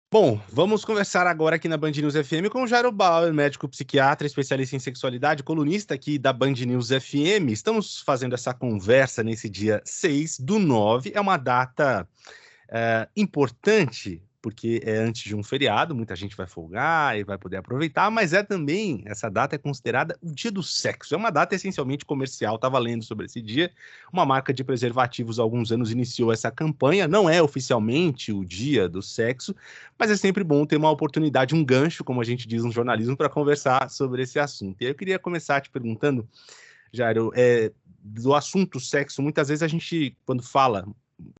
Bom, vamos conversar agora aqui na Band News FM com o Jairo Bauer, médico psiquiatra, especialista em sexualidade, colunista aqui da Band News FM. Estamos fazendo essa conversa nesse dia 6/9. É uma data importante, porque é antes de um feriado, muita gente vai folgar e vai poder aproveitar, mas também, essa data é considerada o dia do sexo. É uma data essencialmente comercial, estava lendo sobre esse dia. Uma marca de preservativos há alguns anos iniciou essa campanha, não é oficialmente o dia do sexo, mas é sempre bom ter uma oportunidade, um gancho, como a gente diz no jornalismo, para conversar sobre esse assunto. E aí eu queria começar te perguntando, Jairo, do assunto sexo, muitas vezes a gente, quando fala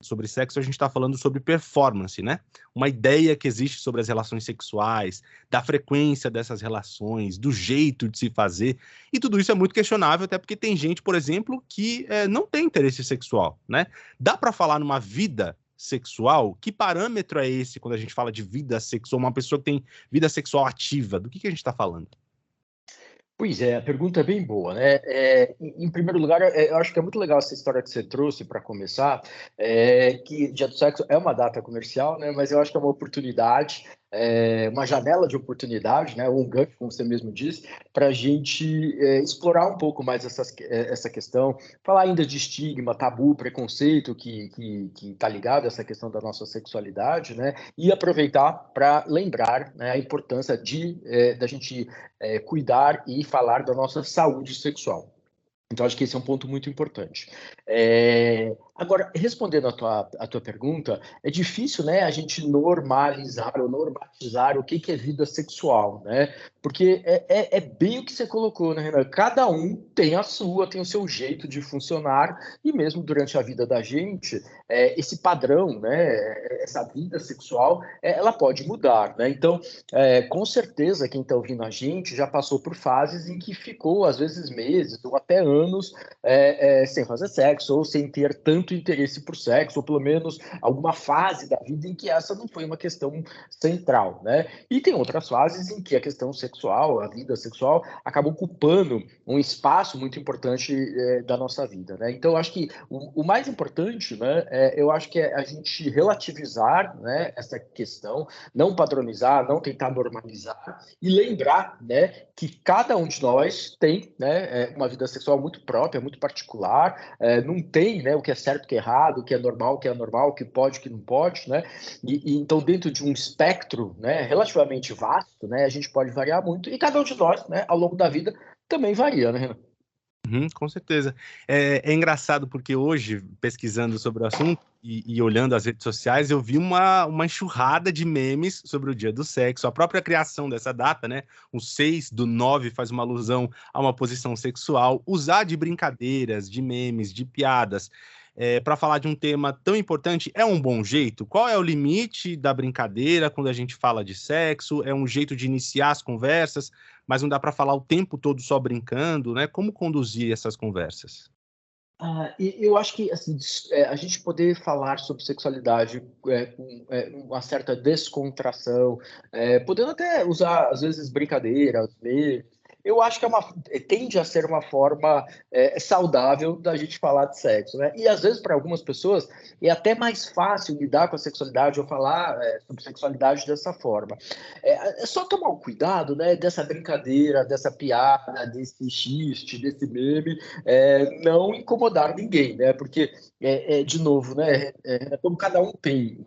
sobre sexo, a gente está falando sobre performance, né? Uma ideia que existe sobre as relações sexuais, da frequência dessas relações, do jeito de se fazer, e tudo isso é muito questionável, até porque tem gente, por exemplo, que não tem interesse sexual, né? Dá para falar numa vida sexual? Que parâmetro é esse quando a gente fala de vida sexual? Uma pessoa que tem vida sexual ativa, do que a gente está falando? Pois é, a pergunta é bem boa, né? Em primeiro lugar, eu acho que é muito legal essa história que você trouxe para começar, que Dia do Sexo é uma data comercial, né? Mas eu acho que é uma oportunidade, uma janela de oportunidade, né? Ou um gancho, como você mesmo disse, para a gente explorar um pouco mais essa questão, falar ainda de estigma, tabu, preconceito que está ligado a essa questão da nossa sexualidade, né? E aproveitar para lembrar, né, a importância da gente cuidar e falar da nossa saúde sexual. Então, acho que esse é um ponto muito importante. Agora, respondendo a tua pergunta, é difícil, né, a gente normalizar ou normatizar o que é vida sexual, né? Porque é bem o que você colocou, né, Renan? Cada um tem tem o seu jeito de funcionar, e mesmo durante a vida da gente, esse padrão, né, essa vida sexual, ela pode mudar, né? Então, com certeza, quem está ouvindo a gente já passou por fases em que ficou, às vezes, meses ou até anos sem fazer sexo, ou sem ter tanto interesse por sexo, ou pelo menos alguma fase da vida em que essa não foi uma questão central, né? E tem outras fases em que a questão sexual, a vida sexual, acaba ocupando um espaço muito importante da nossa vida, né? Então, eu acho que o mais importante, né, eu acho que é a gente relativizar, né, essa questão, não padronizar, não tentar normalizar e lembrar, né, que cada um de nós tem, né, uma vida sexual muito própria, muito particular, não tem, né, o que é certo, o que é errado, o que é normal, o que é anormal, o que pode, o que não pode, né, então dentro de um espectro, né, relativamente vasto, né, a gente pode variar muito e cada um de nós, né, ao longo da vida também varia, né, Renan? Uhum, com certeza. É engraçado porque hoje, pesquisando sobre o assunto e olhando as redes sociais, eu vi uma enxurrada de memes sobre o Dia do Sexo, a própria criação dessa data, né? O 6/9 faz uma alusão a uma posição sexual, usar de brincadeiras, de memes, de piadas, para falar de um tema tão importante é um bom jeito? Qual é o limite da brincadeira quando a gente fala de sexo? É um jeito de iniciar as conversas, mas não dá para falar o tempo todo só brincando, né? Como conduzir essas conversas? E eu acho que, assim, a gente poder falar sobre sexualidade, com, uma certa descontração, podendo até usar, às vezes, brincadeiras, memes, eu acho que tende a ser uma forma, saudável da gente falar de sexo, né. E, às vezes, para algumas pessoas, é até mais fácil lidar com a sexualidade ou falar, sobre sexualidade dessa forma. É só tomar o cuidado, né, dessa brincadeira, dessa piada, desse xiste, desse meme, não incomodar ninguém, né? Porque, de novo, né? Como cada um tem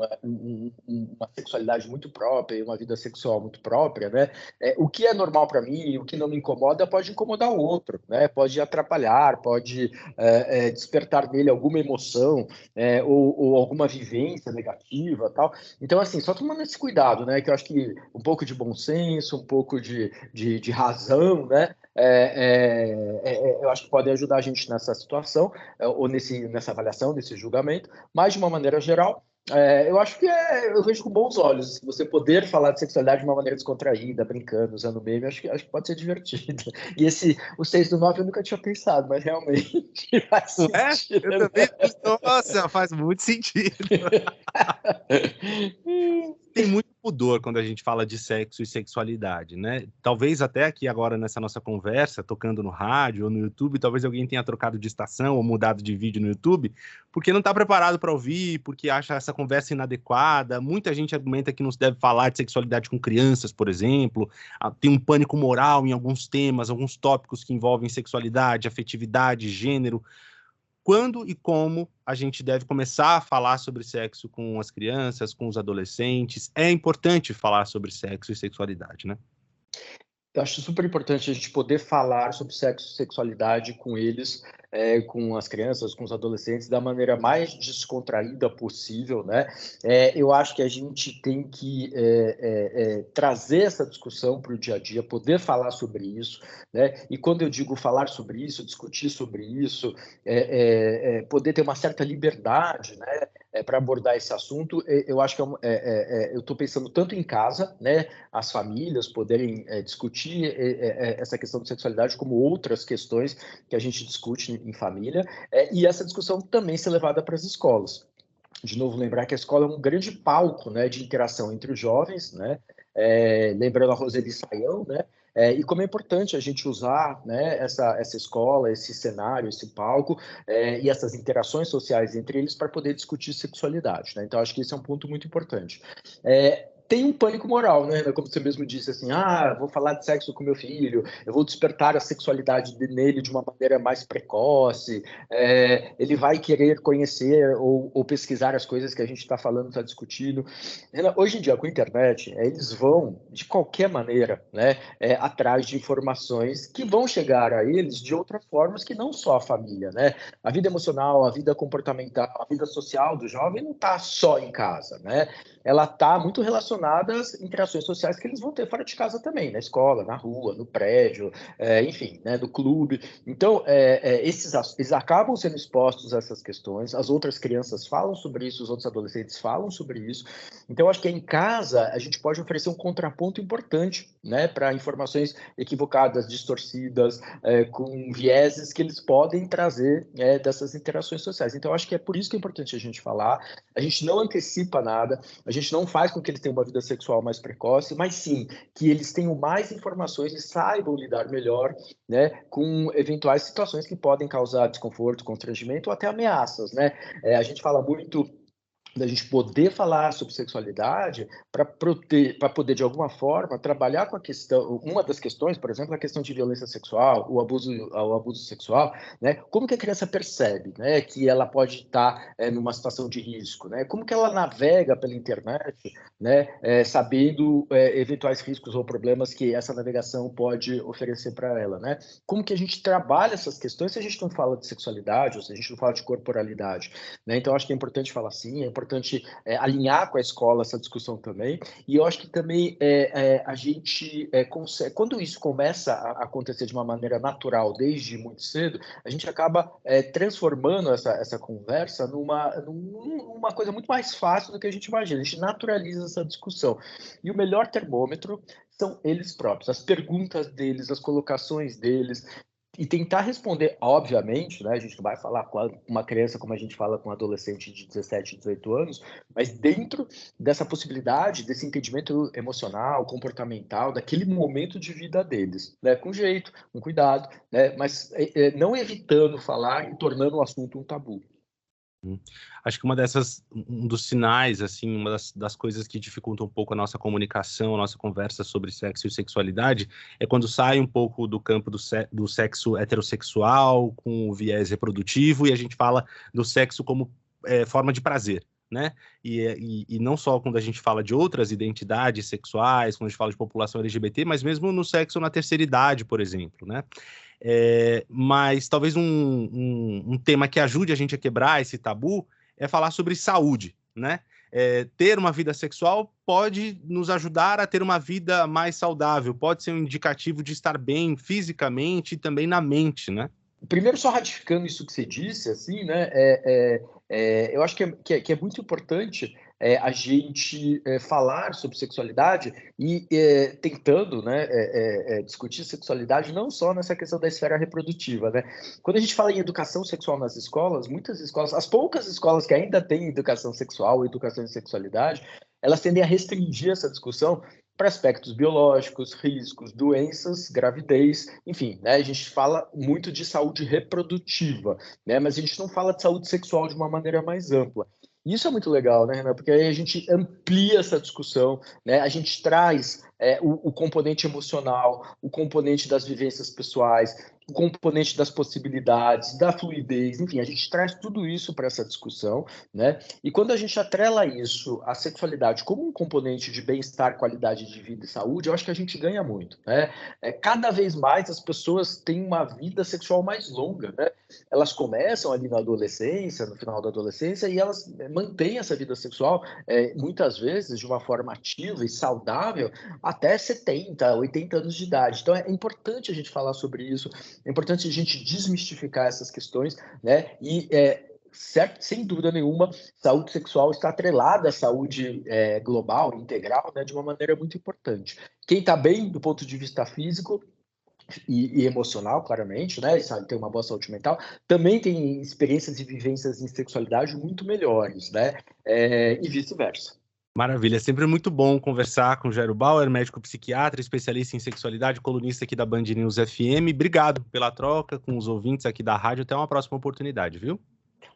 uma sexualidade muito própria e uma vida sexual muito própria, né? O que é normal para mim, o que não me incomoda, pode incomodar o outro, né? Pode atrapalhar, pode despertar nele alguma emoção, ou alguma vivência negativa, tal. Então, assim, só tomando esse cuidado, né? Que eu acho que um pouco de bom senso, um pouco de razão, né? Eu acho que pode ajudar a gente nessa situação, ou nessa avaliação, nesse julgamento, mas de uma maneira geral, eu acho que eu vejo com bons olhos. Se você poder falar de sexualidade de uma maneira descontraída, brincando, usando meme, acho que pode ser divertido. E o 6/9 eu nunca tinha pensado, mas realmente faz Não é? Eu sentido. também, nossa, faz muito sentido. Tem muito pudor quando a gente fala de sexo e sexualidade, né? Talvez até aqui agora nessa nossa conversa, tocando no rádio ou no YouTube, talvez alguém tenha trocado de estação ou mudado de vídeo no YouTube, porque não está preparado para ouvir, porque acha essa conversa inadequada. Muita gente argumenta que não se deve falar de sexualidade com crianças, por exemplo. Tem um pânico moral em alguns temas, alguns tópicos que envolvem sexualidade, afetividade, gênero. Quando e como a gente deve começar a falar sobre sexo com as crianças, com os adolescentes? É importante falar sobre sexo e sexualidade, né? Eu acho super importante a gente poder falar sobre sexo e sexualidade com eles, com as crianças, com os adolescentes, da maneira mais descontraída possível, né? Eu acho que a gente tem que trazer essa discussão para o dia a dia, poder falar sobre isso, né? E quando eu digo falar sobre isso, discutir sobre isso, poder ter uma certa liberdade, né? Para abordar esse assunto, eu acho que eu estou pensando tanto em casa, né? As famílias poderem discutir essa questão de sexualidade como outras questões que a gente discute em família, e essa discussão também ser levada para as escolas. De novo, lembrar que a escola é um grande palco, né, de interação entre os jovens, né? Lembrando a Roseli Saião, né? E como é importante a gente usar, né, essa escola, esse cenário, esse palco, e essas interações sociais entre eles para poder discutir sexualidade, né? Então, acho que esse é um ponto muito importante. Tem um pânico moral, né? Como você mesmo disse, assim, vou falar de sexo com meu filho, eu vou despertar a sexualidade nele de uma maneira mais precoce, ele vai querer conhecer ou pesquisar as coisas que a gente está falando, está discutindo. Hoje em dia, com a internet, eles vão, de qualquer maneira, né, atrás de informações que vão chegar a eles de outras formas que não só a família, né? A vida emocional, a vida comportamental, a vida social do jovem não está só em casa, né? Ela está muito relacionada às interações sociais que eles vão ter fora de casa também, na escola, na rua, no prédio, enfim, né, no clube. Então, eles acabam sendo expostos a essas questões, as outras crianças falam sobre isso, os outros adolescentes falam sobre isso. Então, acho que em casa a gente pode oferecer um contraponto importante, né, para informações equivocadas, distorcidas, com vieses que eles podem trazer dessas interações sociais. Então, acho que é por isso que é importante a gente falar. A gente não antecipa nada, a gente não faz com que eles tenham uma vida sexual mais precoce, mas sim que eles tenham mais informações e saibam lidar melhor, né, com eventuais situações que podem causar desconforto, constrangimento ou até ameaças, né? A gente fala muito da gente poder falar sobre sexualidade para poder, de alguma forma, trabalhar com a questão, uma das questões, por exemplo, a questão de violência sexual, o abuso sexual, né? Como que a criança percebe, né, que ela pode estar numa situação de risco, né? Como que ela navega pela internet, né, sabendo eventuais riscos ou problemas que essa navegação pode oferecer para ela, né? Como que a gente trabalha essas questões se a gente não fala de sexualidade ou se a gente não fala de corporalidade, né? Então, acho que é importante falar sim, é importante alinhar com a escola essa discussão também, e eu acho que também a gente consegue, quando isso começa a acontecer de uma maneira natural, desde muito cedo, a gente acaba transformando essa conversa numa coisa muito mais fácil do que a gente imagina, a gente naturaliza essa discussão, e o melhor termômetro são eles próprios, as perguntas deles, as colocações deles, e tentar responder, obviamente, né? A gente não vai falar com uma criança como a gente fala com um adolescente de 17, 18 anos, mas dentro dessa possibilidade, desse entendimento emocional, comportamental, daquele momento de vida deles, né? Com jeito, com cuidado, né? Mas não evitando falar e tornando o assunto um tabu. Acho que um dos sinais, assim, uma das coisas que dificultam um pouco a nossa comunicação, a nossa conversa sobre sexo e sexualidade, é quando sai um pouco do campo do sexo heterossexual, com o viés reprodutivo, e a gente fala do sexo como forma de prazer, né? E não só quando a gente fala de outras identidades sexuais, quando a gente fala de população LGBT, mas mesmo no sexo na terceira idade, por exemplo, né? Mas talvez um tema que ajude a gente a quebrar esse tabu é falar sobre saúde, né? Ter uma vida sexual pode nos ajudar a ter uma vida mais saudável, pode ser um indicativo de estar bem fisicamente e também na mente, né? Primeiro, só ratificando isso que você disse, assim, né? Eu acho que é muito importante a gente falar sobre sexualidade e tentando, né, discutir sexualidade não só nessa questão da esfera reprodutiva, né? Quando a gente fala em educação sexual nas escolas, muitas escolas, as poucas escolas que ainda têm educação sexual, educação em sexualidade, elas tendem a restringir essa discussão para aspectos biológicos, riscos, doenças, gravidez, enfim, né? A gente fala muito de saúde reprodutiva, né? Mas a gente não fala de saúde sexual de uma maneira mais ampla. E isso é muito legal, né, Renan? Porque aí a gente amplia essa discussão, né? A gente traz o componente emocional, o componente das vivências pessoais, o componente das possibilidades, da fluidez, enfim, a gente traz tudo isso para essa discussão, né? E quando a gente atrela isso, a sexualidade, como um componente de bem-estar, qualidade de vida e saúde, eu acho que a gente ganha muito, né? Cada vez mais as pessoas têm uma vida sexual mais longa, né? Elas começam ali na adolescência, no final da adolescência, e elas mantêm essa vida sexual, muitas vezes, de uma forma ativa e saudável, até 70, 80 anos de idade. Então, é importante a gente falar sobre isso, é importante a gente desmistificar essas questões, né? E, certo, sem dúvida nenhuma, saúde sexual está atrelada à saúde global, integral, né? De uma maneira muito importante. Quem está bem do ponto de vista físico e emocional, claramente, né? Sabe, tem uma boa saúde mental, também tem experiências e vivências em sexualidade muito melhores, né? E vice-versa. Maravilha, é sempre muito bom conversar com o Jairo Bauer, médico psiquiatra, especialista em sexualidade, colunista aqui da Band News FM. Obrigado pela troca com os ouvintes aqui da rádio. Até uma próxima oportunidade, viu?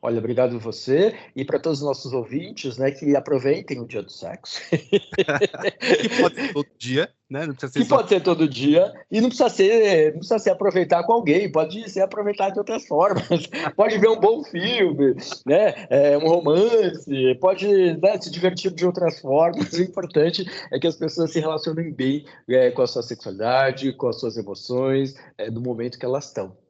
Olha, obrigado a você e para todos os nossos ouvintes, né, que aproveitem o dia do sexo. Que pode ser todo dia, né? Não precisa ser que pode ser todo dia e não precisa ser aproveitar com alguém, pode ser aproveitar de outras formas. Pode ver um bom filme, né? Um romance, pode, né, se divertir de outras formas. O importante é que as pessoas se relacionem bem com a sua sexualidade, com as suas emoções, no momento que elas estão.